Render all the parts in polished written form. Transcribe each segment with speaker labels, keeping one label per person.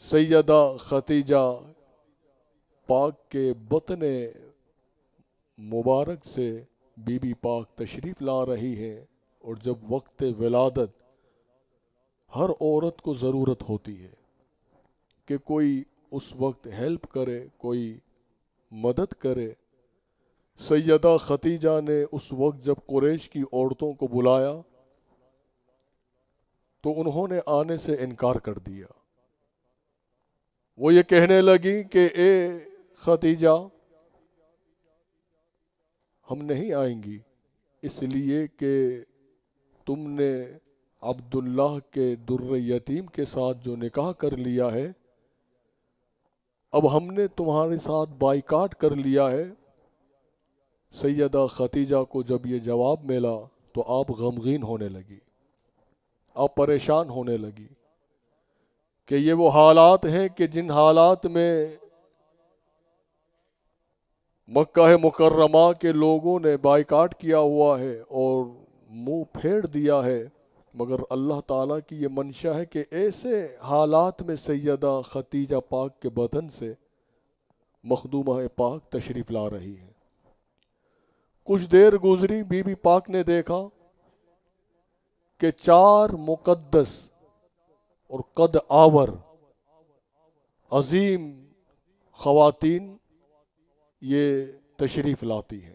Speaker 1: سیدہ خدیجہ پاک کے بطن مبارک سے بی بی پاک تشریف لا رہی ہیں، اور جب وقت ولادت ہر عورت کو ضرورت ہوتی ہے کہ کوئی اس وقت ہیلپ کرے، کوئی مدد کرے۔ سیدہ خدیجہ نے اس وقت جب قریش کی عورتوں کو بلایا تو انہوں نے آنے سے انکار کر دیا۔ وہ یہ کہنے لگی کہ اے خدیجہ، ہم نہیں آئیں گی، اس لیے کہ تم نے عبداللہ کے در یتیم کے ساتھ جو نکاح کر لیا ہے، اب ہم نے تمہارے ساتھ بائیکاٹ کر لیا ہے۔ سیدہ خدیجہ کو جب یہ جواب ملا تو آپ غمگین ہونے لگی، آپ پریشان ہونے لگی کہ یہ وہ حالات ہیں کہ جن حالات میں مکہ مکرمہ کے لوگوں نے بائیکاٹ کیا ہوا ہے اور منہ پھیر دیا ہے، مگر اللہ تعالیٰ کی یہ منشا ہے کہ ایسے حالات میں سیدہ خدیجہ پاک کے بدن سے مخدومہ پاک تشریف لا رہی ہے۔ کچھ دیر گزری، بی بی پاک نے دیکھا کہ 4 مقدس اور قد آور عظیم خواتین یہ تشریف لاتی ہیں،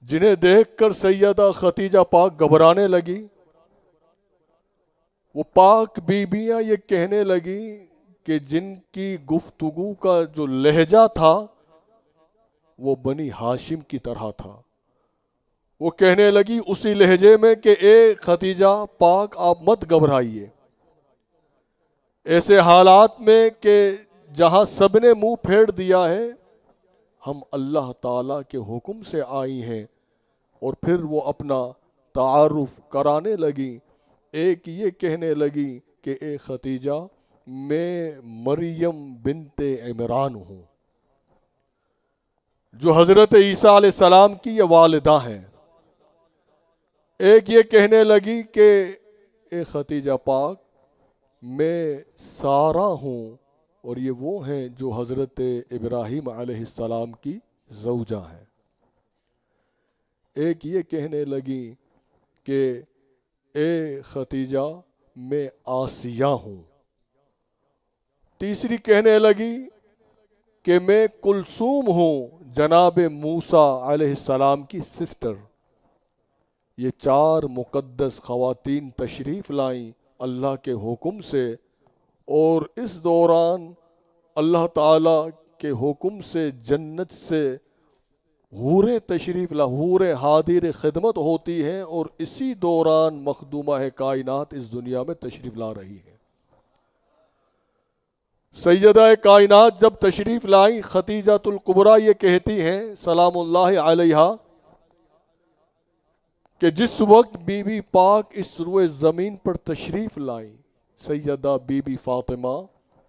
Speaker 1: جنہیں دیکھ کر سیدہ خدیجہ پاک گھبرانے لگی۔ وہ پاک بیویاں یہ کہنے لگی کہ جن کی گفتگو کا جو لہجہ تھا وہ بنی ہاشم کی طرح تھا، وہ کہنے لگی اسی لہجے میں کہ اے خدیجہ پاک، آپ مت گھبرائیے۔ ایسے حالات میں کہ جہاں سب نے منہ پھیر دیا ہے، ہم اللہ تعالیٰ کے حکم سے آئی ہیں۔ اور پھر وہ اپنا تعارف کرانے لگی۔ ایک یہ کہنے لگی کہ اے خدیجہ، میں مریم بنت عمران ہوں، جو حضرت عیسیٰ علیہ السلام کی یہ والدہ ہیں۔ ایک یہ کہنے لگی کہ اے خدیجہ پاک، میں سارہ ہوں، اور یہ وہ ہیں جو حضرت ابراہیم علیہ السلام کی زوجہ ہیں۔ ایک یہ کہنے لگی کہ اے خدیجہ، میں آسیہ ہوں۔ تیسری کہنے لگی کہ میں کلثوم ہوں، جناب موسیٰ علیہ السلام کی سسٹر۔ یہ 4 مقدس خواتین تشریف لائیں اللہ کے حکم سے، اور اس دوران اللہ تعالیٰ کے حکم سے جنت سے حوریں تشریف لا، حوریں حاضر خدمت ہوتی ہیں، اور اسی دوران مخدومہ کائنات اس دنیا میں تشریف لا رہی ہے۔ سیدہ کائنات جب تشریف لائیں، خدیجۃ الکبریٰ یہ کہتی ہیں سلام اللہ علیہا کہ جس وقت بی بی پاک اس روئے زمین پر تشریف لائیں، سیدہ بی بی فاطمہ،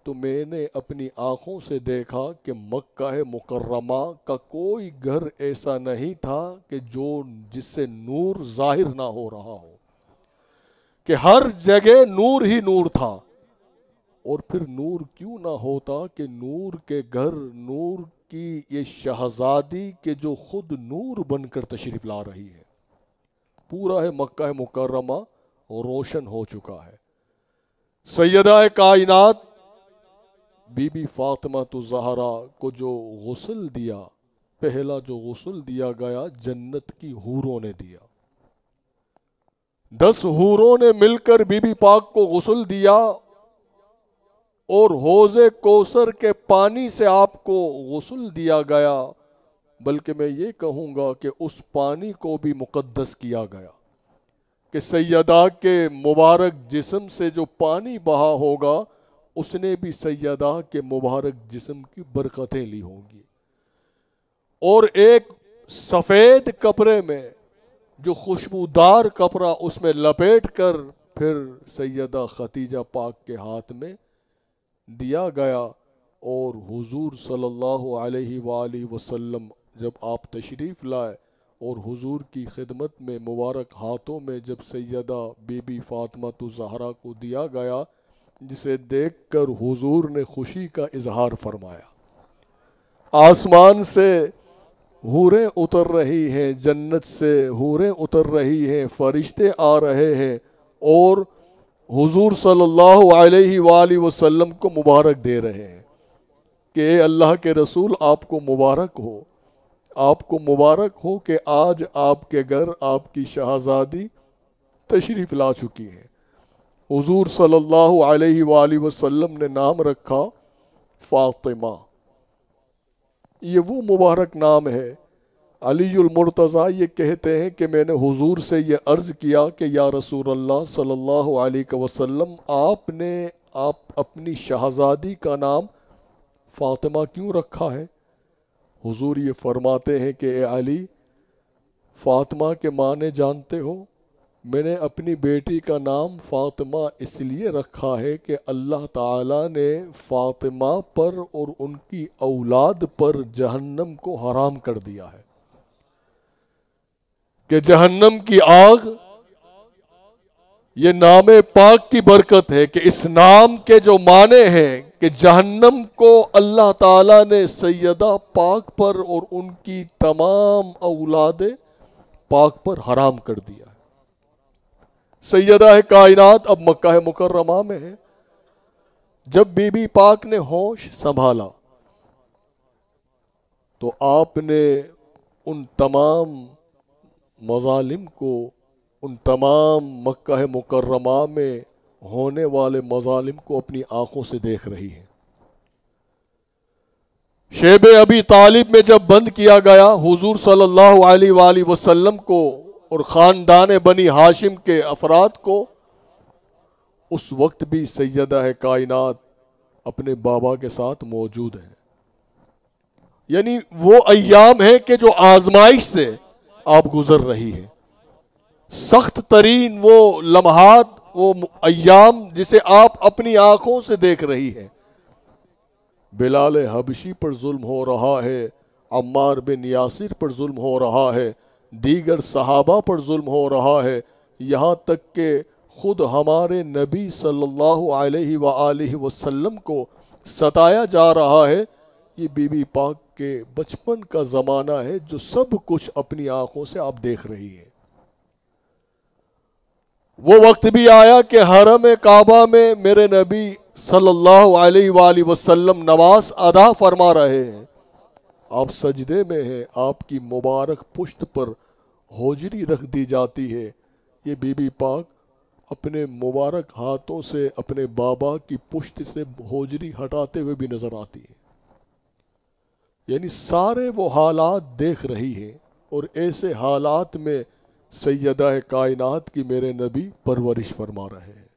Speaker 1: تو میں نے اپنی آنکھوں سے دیکھا کہ مکہ مکرمہ کا کوئی گھر ایسا نہیں تھا کہ جس سے نور ظاہر نہ ہو رہا ہو، کہ ہر جگہ نور ہی نور تھا۔ اور پھر نور کیوں نہ ہوتا کہ نور کے گھر، نور کی یہ شہزادی کہ جو خود نور بن کر تشریف لا رہی ہے۔ پورا ہے مکہ مکرمہ روشن ہو چکا ہے۔ سیدہ کائنات بی بی فاطمہ الزہرا کو جو غسل دیا، پہلا جو غسل دیا گیا جنت کی حوروں نے دیا۔ 10 حوروں نے مل کر بی بی پاک کو غسل دیا، اور حوض کوثر کے پانی سے آپ کو غسل دیا گیا، بلکہ میں یہ کہوں گا کہ اس پانی کو بھی مقدس کیا گیا کہ سیدہ کے مبارک جسم سے جو پانی بہا ہوگا اس نے بھی سیدہ کے مبارک جسم کی برکتیں لی ہوں گی۔ اور ایک سفید کپڑے میں جو خوشبودار کپڑا اس میں لپیٹ کر پھر سیدہ خدیجہ پاک کے ہاتھ میں دیا گیا، اور حضور صلی اللہ علیہ وآلہ وسلم جب آپ تشریف لائے اور حضور کی خدمت میں مبارک ہاتھوں میں جب سیدہ بی بی فاطمہ الزہرا کو دیا گیا، جسے دیکھ کر حضور نے خوشی کا اظہار فرمایا۔ آسمان سے حوریں اتر رہی ہیں، جنت سے حوریں اتر رہی ہیں، فرشتے آ رہے ہیں اور حضور صلی اللہ علیہ وآلہ وسلم کو مبارک دے رہے ہیں کہ اے اللہ کے رسول آپ کو مبارک ہو، آپ کو مبارک ہو کہ آج آپ کے گھر آپ کی شہزادی تشریف لا چکی ہیں۔ حضور صلی اللہ علیہ وآلہ وسلم نے نام رکھا فاطمہ۔ یہ وہ مبارک نام ہے۔ علی المرتضیٰ یہ کہتے ہیں کہ میں نے حضور سے یہ عرض کیا کہ یا رسول اللہ صلی اللہ علیہ وسلم آپ نے اپنی شہزادی کا نام فاطمہ کیوں رکھا ہے؟ حضور یہ فرماتے ہیں کہ اے علی، فاطمہ کے معنی جانتے ہو؟ میں نے اپنی بیٹی کا نام فاطمہ اس لیے رکھا ہے کہ اللہ تعالیٰ نے فاطمہ پر اور ان کی اولاد پر جہنم کو حرام کر دیا ہے کہ جہنم کی آگ، یہ نام پاک کی برکت ہے کہ اس نام کے جو معنی ہیں کہ جہنم کو اللہ تعالیٰ نے سیدہ پاک پر اور ان کی تمام اولاد پاک پر حرام کر دیا ہے۔ سیدہ کائنات اب مکہ مکرمہ میں ہے۔ جب بی بی پاک نے ہوش سنبھالا تو آپ نے ان تمام مظالم کو، ان تمام مکہ مکرمہ میں ہونے والے مظالم کو اپنی آنکھوں سے دیکھ رہی ہیں۔ شیب ابی طالب میں جب بند کیا گیا حضور صلی اللہ علیہ وآلہ وسلم کو اور خاندان بنی ہاشم کے افراد کو، اس وقت بھی سیدہ کائنات اپنے بابا کے ساتھ موجود ہیں۔ یعنی وہ ایام ہیں کہ جو آزمائش سے آپ گزر رہی ہیں، سخت ترین وہ لمحات، وہ ایام جسے آپ اپنی آنکھوں سے دیکھ رہی ہیں۔ بلال حبشی پر ظلم ہو رہا ہے، عمار بن یاسر پر ظلم ہو رہا ہے، دیگر صحابہ پر ظلم ہو رہا ہے، یہاں تک کہ خود ہمارے نبی صلی اللہ علیہ وآلہ وسلم کو ستایا جا رہا ہے۔ یہ بی بی پاک کے بچپن کا زمانہ ہے جو سب کچھ اپنی آنکھوں سے آپ دیکھ رہی ہیں۔ وہ وقت بھی آیا کہ حرم کعبہ میں میرے نبی صلی اللہ علیہ وآلہ وسلم نماز ادا فرما رہے ہیں، آپ سجدے میں ہیں، آپ کی مبارک پشت پر ہوجری رکھ دی جاتی ہے۔ یہ بی بی پاک اپنے مبارک ہاتھوں سے اپنے بابا کی پشت سے ہوجری ہٹاتے ہوئے بھی نظر آتی ہے۔ یعنی سارے وہ حالات دیکھ رہی ہیں، اور ایسے حالات میں سیدہ کائنات کی میرے نبی پرورش فرما رہے ہیں۔